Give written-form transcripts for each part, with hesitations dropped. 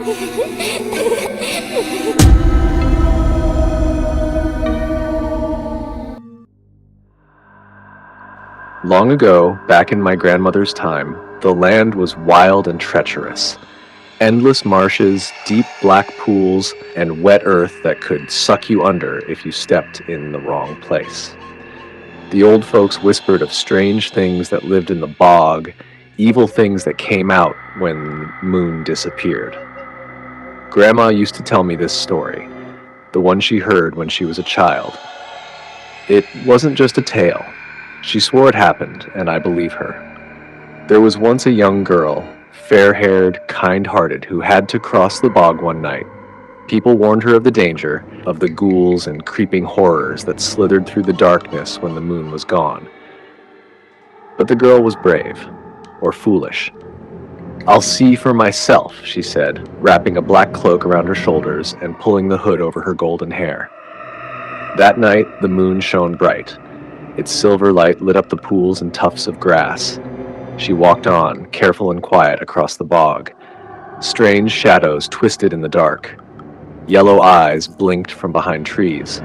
Long ago, back in my grandmother's time, the land was wild and treacherous. Endless marshes, deep black pools, and wet earth that could suck you under if you stepped in the wrong place. The old folks whispered of strange things that lived in the bog, evil things that came out when the moon disappeared. Grandma used to tell me this story, the one she heard when she was a child. It wasn't just a tale. She swore it happened, and I believe her. There was once a young girl, fair-haired, kind-hearted, who had to cross the bog one night. People warned her of the danger, of the ghouls and creeping horrors that slithered through the darkness when the moon was gone. But the girl was brave, or foolish. "I'll see for myself," she said, wrapping a black cloak around her shoulders and pulling the hood over her golden hair. That night, the moon shone bright. Its silver light lit up the pools and tufts of grass. She walked on, careful and quiet, across the bog. Strange shadows twisted in the dark. Yellow eyes blinked from behind trees.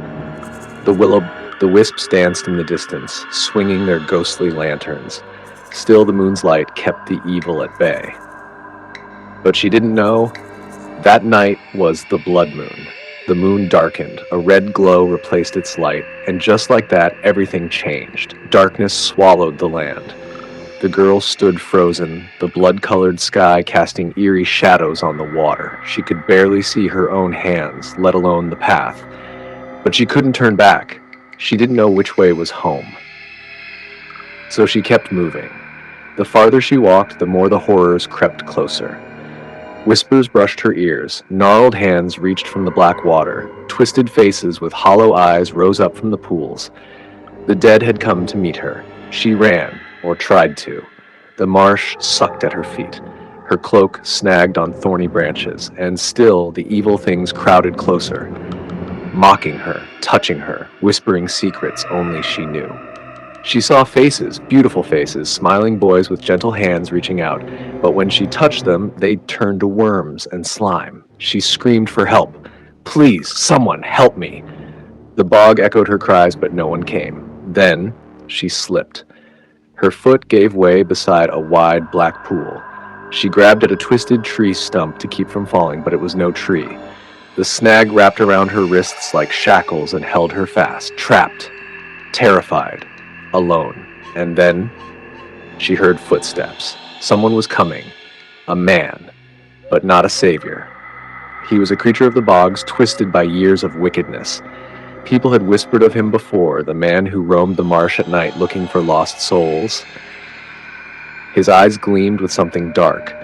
The wisps danced in the distance, swinging their ghostly lanterns. Still, the moon's light kept the evil at bay. But she didn't know that night was the blood moon. The moon darkened, a red glow replaced its light, and just like that, everything changed. Darkness swallowed the land. The girl stood frozen, the blood-colored sky casting eerie shadows on the water. She could barely see her own hands, let alone the path. But she couldn't turn back. She didn't know which way was home. So she kept moving. The farther she walked, the more the horrors crept closer. Whispers brushed her ears, gnarled hands reached from the black water, twisted faces with hollow eyes rose up from the pools. The dead had come to meet her. She ran, or tried to. The marsh sucked at her feet. Her cloak snagged on thorny branches, and still the evil things crowded closer, mocking her, touching her, whispering secrets only she knew. She saw faces, beautiful faces, smiling boys with gentle hands reaching out, but when she touched them, they turned to worms and slime. She screamed for help. "Please, someone, help me!" The bog echoed her cries, but no one came. Then she slipped. Her foot gave way beside a wide black pool. She grabbed at a twisted tree stump to keep from falling, but it was no tree. The snag wrapped around her wrists like shackles and held her fast, trapped, terrified, alone. And then she heard footsteps. Someone was coming. A man, but not a savior. He was a creature of the bogs, twisted by years of wickedness. People had whispered of him before, the man who roamed the marsh at night looking for lost souls. His eyes gleamed with something dark.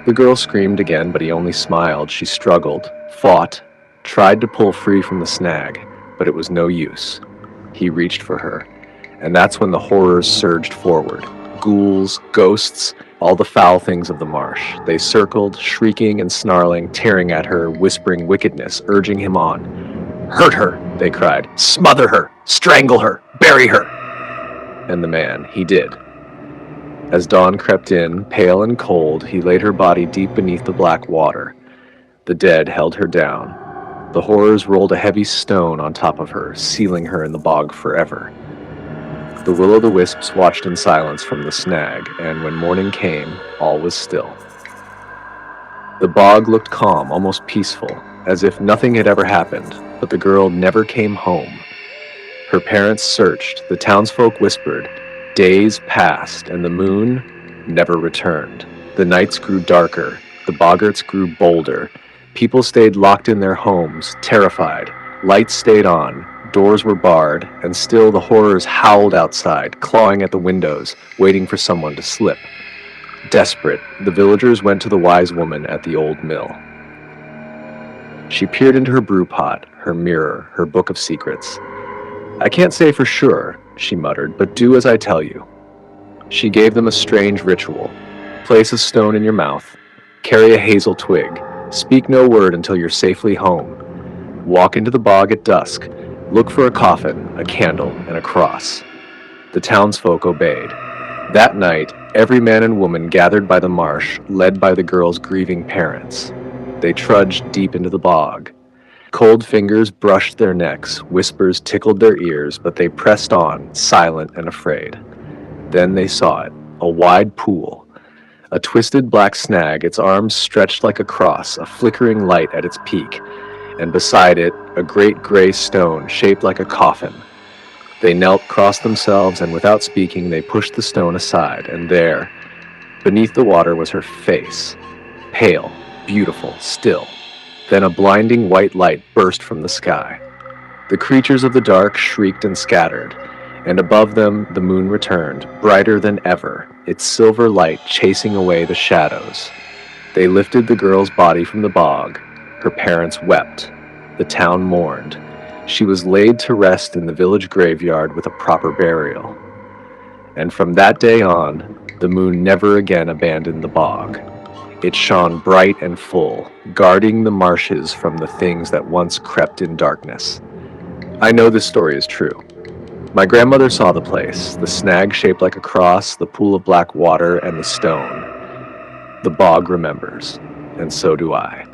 The girl screamed again, but he only smiled. She struggled, fought, tried to pull free from the snag, but it was no use. He reached for her, and that's when the horrors surged forward. Ghouls, ghosts, all the foul things of the marsh. They circled, shrieking and snarling, tearing at her, whispering wickedness, urging him on. "Hurt her," they cried. "Smother her! Strangle her! Bury her!" And the man, he did. As dawn crept in, pale and cold, he laid her body deep beneath the black water. The dead held her down. The horrors rolled a heavy stone on top of her, sealing her in the bog forever. The will-o'-the-wisps watched in silence from the snag, and when morning came, all was still. The bog looked calm, almost peaceful, as if nothing had ever happened, but the girl never came home. Her parents searched, the townsfolk whispered. Days passed, and the moon never returned. The nights grew darker, the boggarts grew bolder. People stayed locked in their homes, terrified. Lights stayed on, doors were barred, and still the horrors howled outside, clawing at the windows, waiting for someone to slip. Desperate, the villagers went to the wise woman at the old mill. She peered into her brew pot, her mirror, her book of secrets. "I can't say for sure," she muttered, "but do as I tell you." She gave them a strange ritual. Place a stone in your mouth. Carry a hazel twig. Speak no word until you're safely home. Walk into the bog at dusk. Look for a coffin, a candle, and a cross. The townsfolk obeyed. That night, every man and woman gathered by the marsh, led by the girl's grieving parents. They trudged deep into the bog. Cold fingers brushed their necks, whispers tickled their ears, but they pressed on, silent and afraid. Then they saw it, a wide pool. A twisted black snag, its arms stretched like a cross, a flickering light at its peak, and beside it, a great gray stone shaped like a coffin. They knelt, crossed themselves, and without speaking, they pushed the stone aside, and there, beneath the water, was her face, pale, beautiful, still. Then a blinding white light burst from the sky. The creatures of the dark shrieked and scattered, and above them the moon returned, brighter than ever, its silver light chasing away the shadows. They lifted the girl's body from the bog. Her parents wept. The town mourned. She was laid to rest in the village graveyard with a proper burial. And from that day on, the moon never again abandoned the bog. It shone bright and full, guarding the marshes from the things that once crept in darkness. I know this story is true. My grandmother saw the place, the snag shaped like a cross, the pool of black water, and the stone. The bog remembers, and so do I.